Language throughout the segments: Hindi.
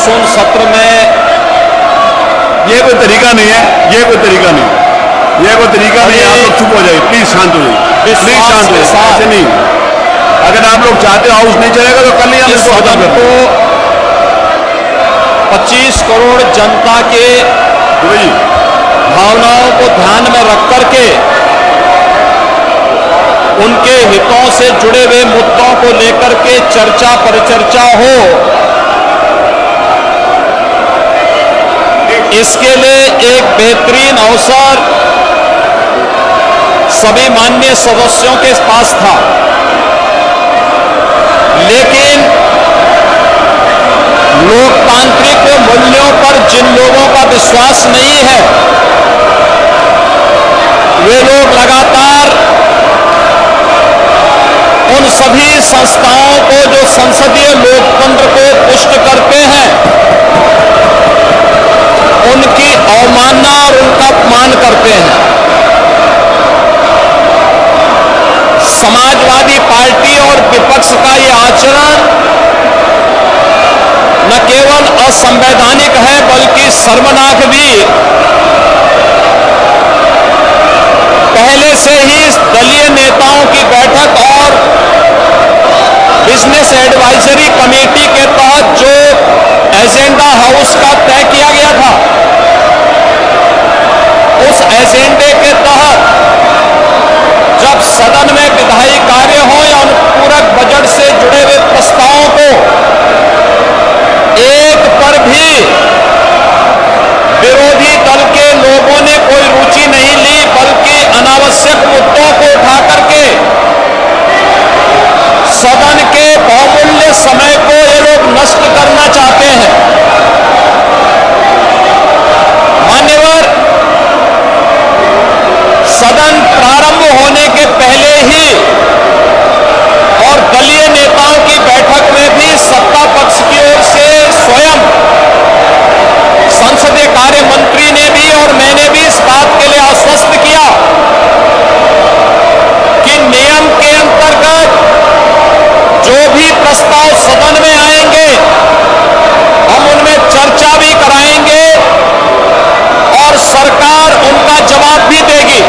मानसून सत्र में ये कोई तरीका नहीं है, ये कोई तरीका नहीं है, ये कोई तरीका नहीं है। आप लोग चुप हो जाइए, प्लीज शांत हो जाइए, प्लीज शांत हो जाइए। ऐसे नहीं, अगर आप लोग चाहते हो हाउस नहीं चलेगा तो कल ही हम इसको खत्म कर को 25 करोड़ जनता के भावनाओं को ध्यान में रख करके उनके हितों से जुड़े हुए मुद्दों को लेकर के चर्चा परिचर्चा हो, इसके लिए एक बेहतरीन अवसर सभी माननीय सदस्यों के पास था। लेकिन लोकतांत्रिक मूल्यों पर जिन लोगों का विश्वास नहीं है, वे लोग लगातार उन सभी संस्थाओं को जो संसदीय लोकतंत्र को पुष्ट करते हैं, उनकी अवमानना और उनका अपमान करते हैं। समाजवादी पार्टी और विपक्ष का ये आचरण न केवल असंवैधानिक है बल्कि शर्मनाक भी। पहले से ही दलीय नेताओं की बैठक और बिजनेस एडवाइजरी कमेटी के तहत जो एजेंडा हाउस का तय किया गया था, उस एजेंडे के तहत जब सदन में विधायी कार्य हो या अनुपूरक बजट से जुड़े हुए प्रस्तावों को एक पर भी विरोधी दल के लोगों ने कोई रुचि नहीं ली, बल्कि अनावश्यक मुद्दों को उठा करके सदन के बहुमूल्य समय को ये लोग नष्ट करना चाहते हैं। मान्यवर, सदन प्रारंभ होने के पहले ही और दलीय नेताओं की बैठक में भी सत्ता पक्ष की ओर से स्वयं संसदीय कार्य मंत्री ने भी और मैंने भी इस बात के लिए आश्वस्त किया कि नियम के अंतर्गत जो भी प्रस्ताव सदन में आएंगे हम उनमें चर्चा भी कराएंगे और सरकार उनका जवाब भी देगी।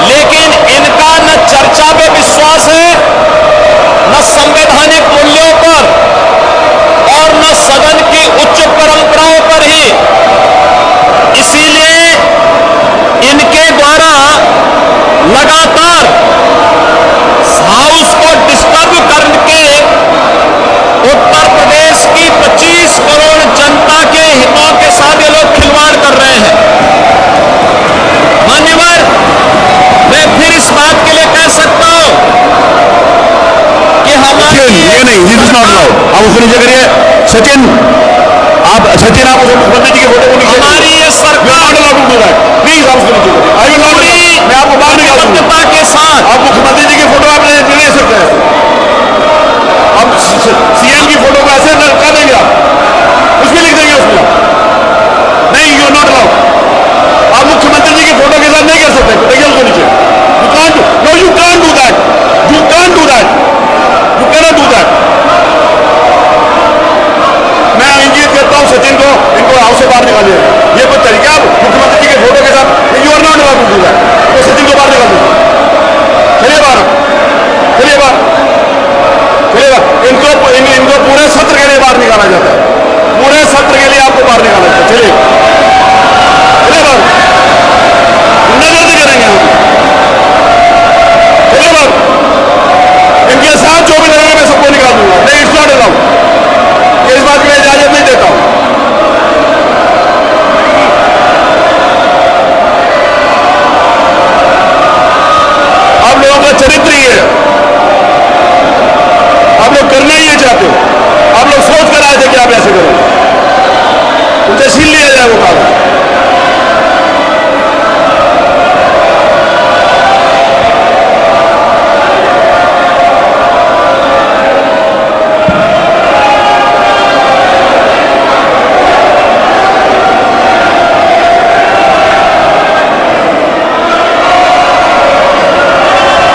लेकिन इनका न चर्चा पे विश्वास है, न संवैधानिक मूल्यों पर और न सदन की उच्च परंपराओं पर ही। इसीलिए इनके द्वारा लगातार हाउस को डिस्टर्ब करके उत्तर प्रदेश की 25 करोड़ जनता के हितों के साथ ये लोग खिलवाड़ कर रहे हैं। मान्यवर, मैं फिर इस बात के लिए कह सकता हूं कि हमारी ये नहीं, दिस इज नॉट अलाउड। आप उसको नीचे करिए। सचिन, आप मुख्यमंत्री जी के फोटो को नीचे, हमारी ये सरकार प्लीज आप उसको नीचे करिए। आई विल नॉट, मैं आपको बाहर निकालूंगा के साथ आप मुख्यमंत्री जी की फोटो आप ले सकते हैं। अब सीएम की फोटो को ऐसे कर देंगे, आप कुछ भी लिख देंगे उसमें। नहीं, यू नॉट अलाउड। आप मुख्यमंत्री जी की फोटो के साथ नहीं कर सकते। देखिए उसको नीचे। You can't, no you can't do that, you can't do that, you cannot do that. मैं इंगित करता हूं सचिन को, इनको हाउस से बाहर निकालिए। ये कोई तरीका है मुख्यमंत्री जी के फोटो के साथ? You are not allowed to do that. तो सचिन को बाहर निकाल दीजिए। चलिए बाहर, चलिए बाहर, चलिए बाहर। इनको पूरे सत्र के लिए बाहर निकाला जाता है। पूरे सत्र के लिए आपको बाहर निकाला जाता है। चलिए, चलिए बाहर, गुंडागर्दी करेंगे हम। चलिए बाहर, इनके साथ जो भी लगेगा मैं सबको निकाल दूंगा। नहीं, इट्स नॉट अलाउड। इस बात की मैं इजाजत नहीं देता हूं। आप लोगों का चरित्र ही है, आप लोग करना ही ये चाहते हो। आप लोग सोच कर आए थे कि आप ऐसे करोगे, उनसे छीन लिया जाए वो कागज।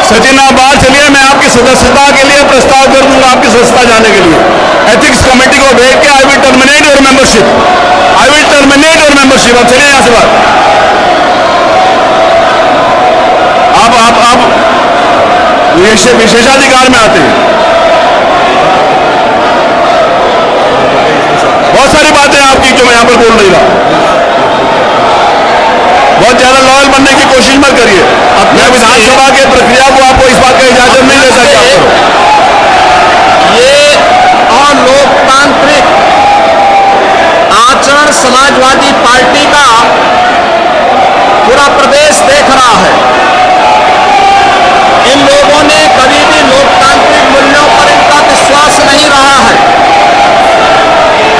सचिन, आप बाहर चलिए। में मैं आपकी सदस्यता के लिए प्रस्ताव कर दूंगा, आपकी सदस्यता जाने के लिए। एथिक्स कमेटी को भेज के I will terminate your membership, I will terminate your membership. अब चलिए यहां से बात। आप विशेषाधिकार में आते हैं। बहुत सारी बातें आपकी जो मैं यहां पर बोल नहीं रहा। बहुत ज्यादा लॉयल बनने की कोशिश मत करिए। मैं विधानसभा के प्रक्रिया को आपको इस बात का इजाजत नहीं दे सकता। ये अलोकतांत्रिक आचरण समाजवादी पार्टी का पूरा प्रदेश देख रहा है। इन लोगों ने कभी भी लोकतांत्रिक मूल्यों पर इनका विश्वास नहीं रहा है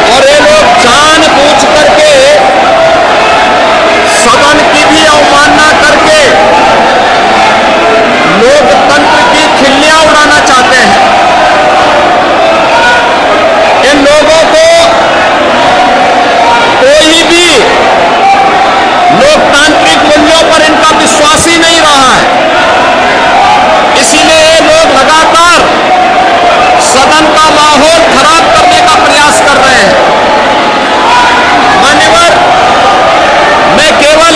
और ये लोग जानबूझ करके सदन की भी अवमानना करके लोकतंत्र की खिल्लियां उड़ाना चाहते हैं। इन लोगों को कोई भी लोकतांत्रिक मूल्यों पर इनका विश्वास ही नहीं रहा है। इसीलिए ये लोग लगातार सदन का माहौल खराब करने का प्रयास कर रहे हैं। मान्यवर, मैं केवल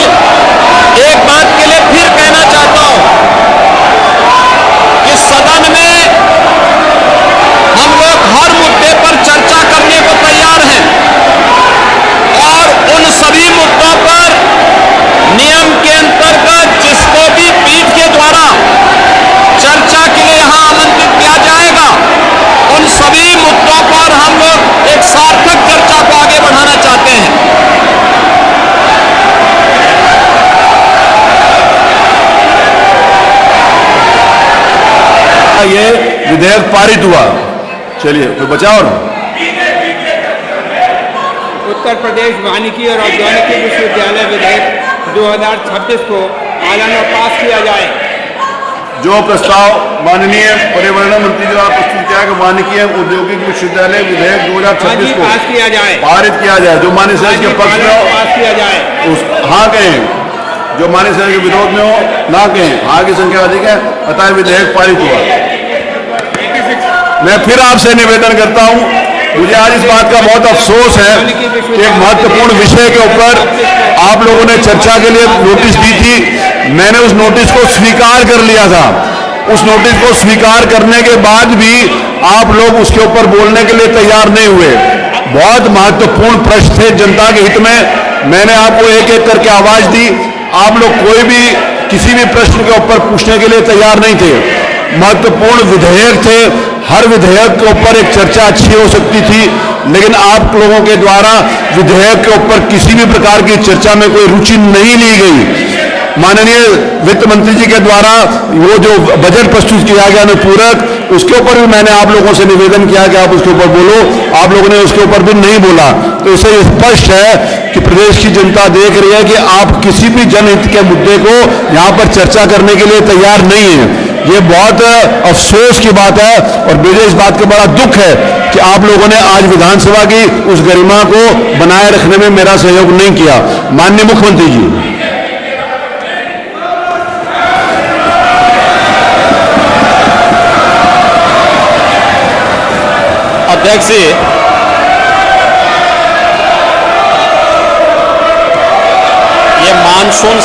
एक बात के लिए फिर कहना चाहता हूं कि सदन में हम लोग हर मुद्दे पर चर्चा करने को तैयार हैं और उन सभी मुद्दों पर नियम के अंतर्गत जिसको भी पीठ के द्वारा चर्चा के लिए यहां आमंत्रित किया जाएगा, उन सभी मुद्दों पर हम लोग एक सार्थक चर्चा को आगे बढ़ाना चाहते हैं। ये विधेयक पारित हुआ। चलिए तो बचाओ ना। उत्तर प्रदेश वानिकी और औद्योगिकी विश्वविद्यालय विधेयक 2026 को आलाना पास किया जाए। जो प्रस्ताव माननीय पर्यावरण मंत्री द्वारा प्रस्तुत किया कि वानिकी एवं औद्योगिक विश्वविद्यालय विधेयक 2026 को पास किया जाए, पारित किया जाए। जो मान्य सदस्य के पक्ष में हो पास किया जाए। उस हाँ कहें, जो मान्य सदस्य के विरोध में हो ना कहें। हाँ की संख्या अधिक है, अतः विधेयक पारित हुआ। मैं फिर आपसे निवेदन करता हूं, मुझे आज इस बात का बहुत अफसोस है कि एक महत्वपूर्ण विषय के ऊपर आप लोगों ने चर्चा के लिए नोटिस दी थी। मैंने उस नोटिस को स्वीकार कर लिया था। उस नोटिस को स्वीकार करने के बाद भी आप लोग उसके ऊपर बोलने के लिए तैयार नहीं हुए। बहुत महत्वपूर्ण प्रश्न थे जनता के हित में। मैंने आपको एक एक करके आवाज दी। आप लोग कोई भी किसी भी प्रश्न के ऊपर पूछने के लिए तैयार नहीं थे। महत्वपूर्ण विधेयक थे, हर विधेयक के ऊपर एक चर्चा अच्छी हो सकती थी, लेकिन आप लोगों के द्वारा विधेयक के ऊपर किसी भी प्रकार की चर्चा में कोई रुचि नहीं ली गई। माननीय वित्त मंत्री जी के द्वारा वो जो बजट प्रस्तुत किया गया अनुपूरक, उसके ऊपर भी मैंने आप लोगों से निवेदन किया कि आप उसके ऊपर बोलो। आप लोगों ने उसके ऊपर भी नहीं बोला। तो इससे स्पष्ट है कि प्रदेश की जनता देख रही है कि आप किसी भी जनहित के मुद्दे को यहाँ पर चर्चा करने के लिए तैयार नहीं है। ये बहुत अफसोस की बात है और मुझे इस बात का बड़ा दुख है कि आप लोगों ने आज विधानसभा की उस गरिमा को बनाए रखने में मेरा सहयोग नहीं किया। माननीय मुख्यमंत्री जी, अध्यक्ष जी, ये मानसून